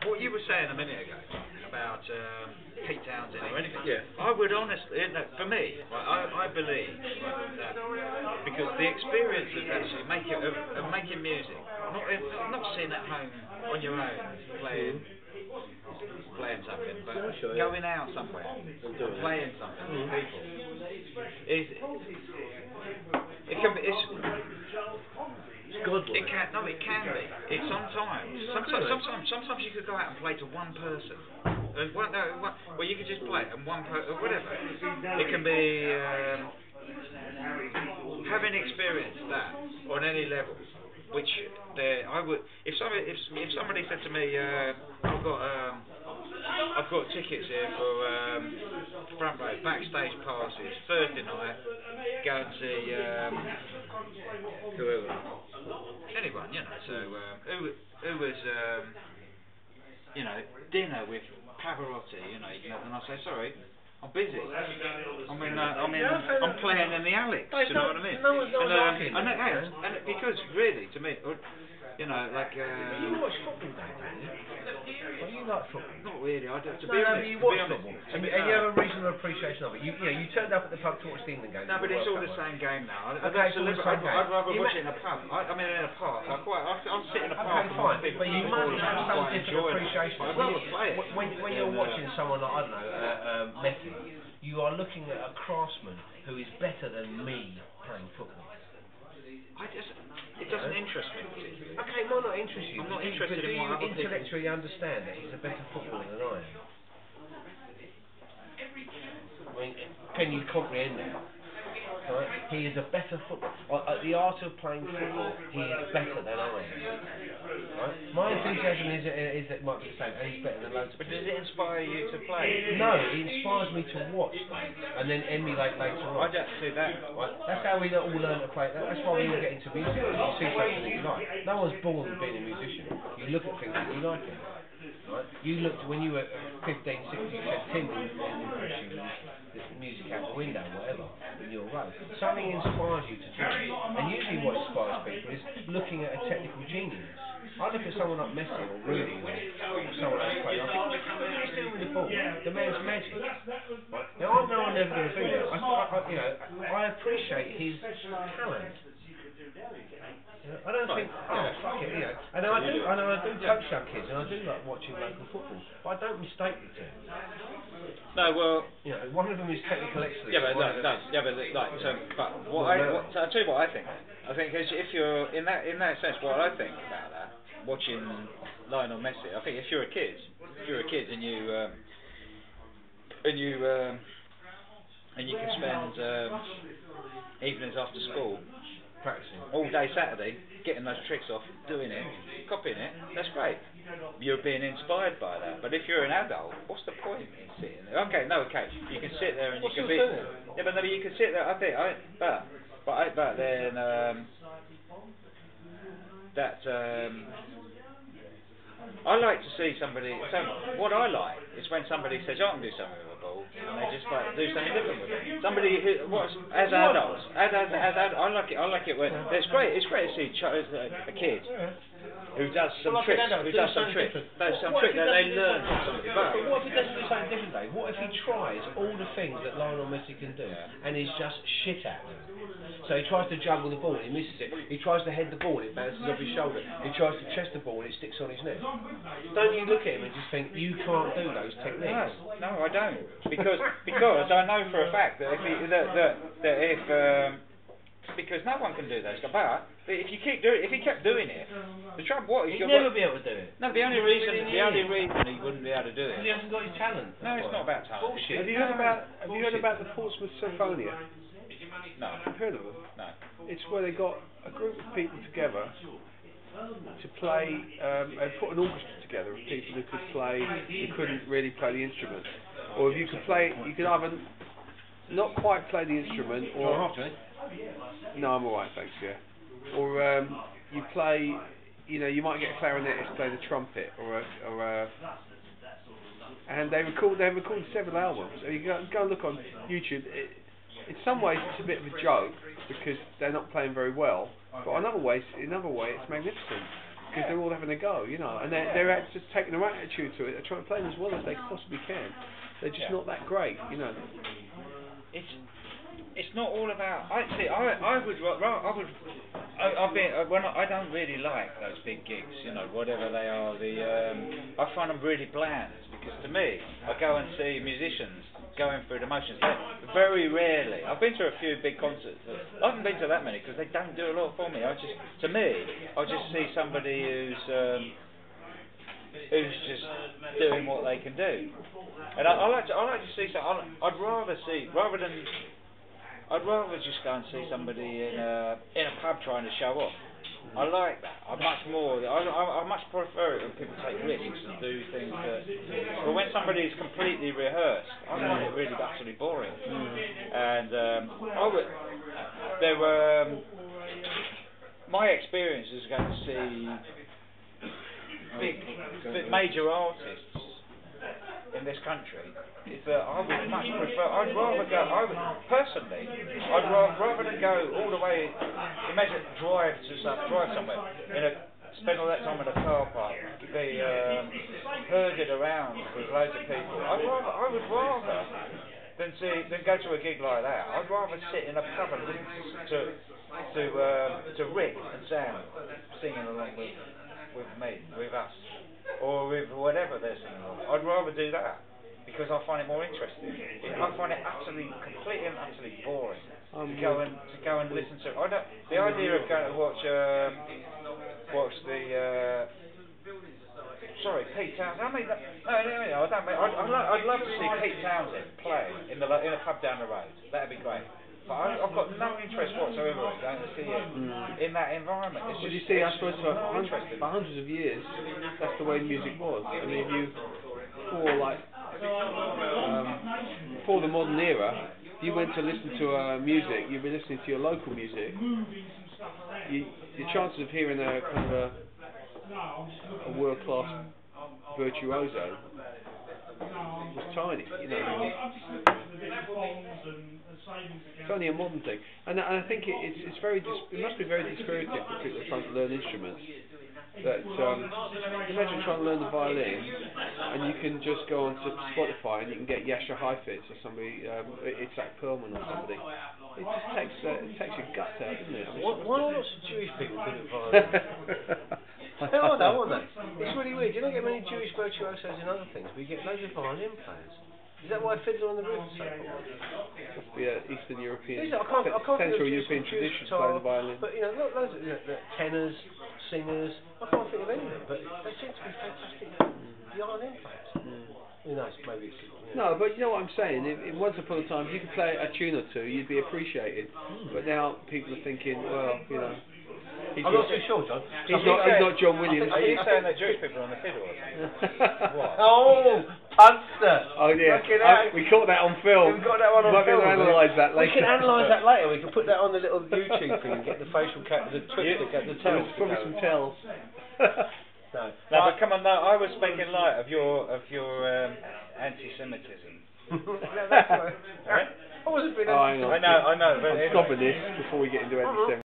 what you were saying a minute ago about Pete Townsend or anything, Yeah. I would honestly, for me, I believe that because the experience of actually making music, not sitting at home on your own playing something, but going out somewhere and playing something with people is it can be. Godly. It can be. It sometimes you could go out and play to one person. Well, you could just play and one person or whatever. It can be having experienced that on any level. Which I would, if somebody said to me, I've got tickets here for front row backstage passes Thursday night. Go and see Whoever. anyone, you know. So who was dinner with Pavarotti, you know, and I say sorry. I'm busy. I'm playing in the Alex. Do you know what I mean? And because really, to me, you know, like. You watch football, don't you? Well, you like football. Not really. I don't. To No, be honest, but you watch football, and you have a reasonable appreciation of it. You turned up at the pub to watch the England game. No, but it's all the same game now. Okay, it's all the same game. I'd rather watch it in a pub. I mean, in a park. I'll sit in a park. Okay, fine. But you must have some different appreciation. I'd rather play it. When you're watching someone like, I don't know, Messi, you are looking at a craftsman who is better than me playing football. It doesn't interest me particularly. Okay, it might not interest you. I'm not interested but in what other people. intellectually understand that he's a better footballer than I am? I mean, can you comprehend that? Right? He is a better footballer. At the art of playing football, he is better than I am. Right? My enthusiasm is that might be the same, and he's better than loads of But people. does it inspire you to play? No, it inspires me to watch things and then emulate later on. I don't see that. Right? That's how we all learn to play. That's why we all get into music. You see something that you like. No one's born being a musician. You look at things that you like it. Right? You looked when you were 15, 16, you said Tim and impression this music out the window, whatever, in your road. Something inspires you to do it. And usually what inspires people is looking at a technical genius. I look at someone like Messi or Rooney or someone else playing. I think, what he's doing with the ball? The man's magic. Right? Now I know I'm never going to be there. I appreciate his talent. I don't think, fuck it, and I do coach some kids, and I do like watching local football, but I don't mistake the two. No, well, one of them is technical excellence. I'll tell you what I think. I think if you're in that sense, what I think about that, watching Lionel Messi, I think if you're a kid and you can spend evenings after school. Practicing all day Saturday, getting those tricks off, doing it, copying it, that's great. You're being inspired by that. But if you're an adult, what's the point in sitting there? Okay, you can sit there and you can be. Yeah, but no, you can sit there. But then I like to see somebody. So what I like is when somebody says, "I can do something with a ball," and they just like do something different with it. Somebody who, as adults, I like it. I like it when it's great. It's great to see a kid who does some tricks, that they learn from somebody. But what if he doesn't do something different, Dave? What if he tries all the things that Lionel Messi can do and is just shit at them? So he tries to juggle the ball, he misses it. He tries to head the ball, it bounces off his shoulder. He tries to chest the ball, and it sticks on his neck. Don't you look at him and just think, you can't do those techniques? No, I don't. Because I know for a fact that because no one can do those. But if he kept doing it, the trouble he'd never be able to do it. No, the only reason he wouldn't be able to do it. He hasn't got his talent. No, it's not about talent. Bullshit. Have you heard about the Portsmouth Symphonia? No. I've heard of them. No. It's where they got a group of people together to play, and put an orchestra together of people who could play, who couldn't really play the instrument. Or if you could play, you could either not quite play the instrument, or... No, I'm alright, thanks, yeah. Or you play, you might get a clarinetist play the trumpet, and they recorded several albums. And you go and look on YouTube. In some ways, it's a bit of a joke because they're not playing very well. But in another way, it's magnificent because they're all having a go, you know, and they're just taking their attitude to it. They're trying to play them as well as they possibly can. They're just not that great, you know. It's not all about. I don't really like those big gigs, you know, whatever they are. I find them really bland, because to me, I go and see musicians going through the motions. Very rarely. I've been to a few big concerts. I haven't been to that many because they don't do a lot for me. I just see somebody who's just doing what they can do. And I like to see. I'd rather just go and see somebody in a pub trying to show off. I like that. I much prefer it when people take risks and do things but when somebody's completely rehearsed, I find it really utterly boring. And my experience is going to see big major artists in this country is that I would much prefer. I'd rather than go all the way. Imagine drive somewhere, spend all that time in a car park, be herded around with loads of people. I would rather than go to a gig like that. I'd rather sit in a pub and listen to Rick and Sam singing along with me, with us, or with whatever they're singing along. I'd rather do that, because I find it more interesting. I find it completely and utterly boring to go and listen to. The idea of going to watch Pete Townsend. I'd love to see Pete Townsend play in a pub down the road. That'd be great. But I've got no interest whatsoever in going to see him in that environment. Well, you see, I suppose for hundreds of years, that's the way music was. I mean, before the modern era, you went to listen to music, you'd be listening to your local music. Your chances of hearing a kind of a world-class virtuoso was tiny, you know. It's only a modern thing, and I think it must be very dispiriting for people trying to learn instruments. That imagine trying to learn the violin, and you can just go onto Spotify and you can get Jascha Heifetz or somebody, Itzhak Perlman or somebody. It just takes your guts out, doesn't it? I mean, why are lots of Jewish people good at violin? They are though, aren't they? It's really weird. You don't get many Jewish virtuosos in other things, but you get loads of violin players. Is that why Fiddler on the Roof is so popular? Must be Eastern European, I can't Central European tradition playing the violin. But you know, loads of tenors, singers. I can't think of any of them, but they seem to be fantastic violin players. Who knows? Maybe it's. No, but you know what I'm saying. Once upon a time, if you could play a tune or two, you'd be appreciated. But now people are thinking, well, you know. I'm not too sure, John. He's not John Williams. Are you saying that Jewish people are on the fiddle? What? Oh, punster! Oh yeah, we caught that on film. We've got that one on film. We can analyse that later. We can analyse that later. We can put that on the little YouTube thing and get the facial the twist, the tells. Probably some tells. No, but come on, no. I was making light of your anti-Semitism. I wasn't being anti-Semitic. I know. But I'm stopping this before we get into anti-Semitism.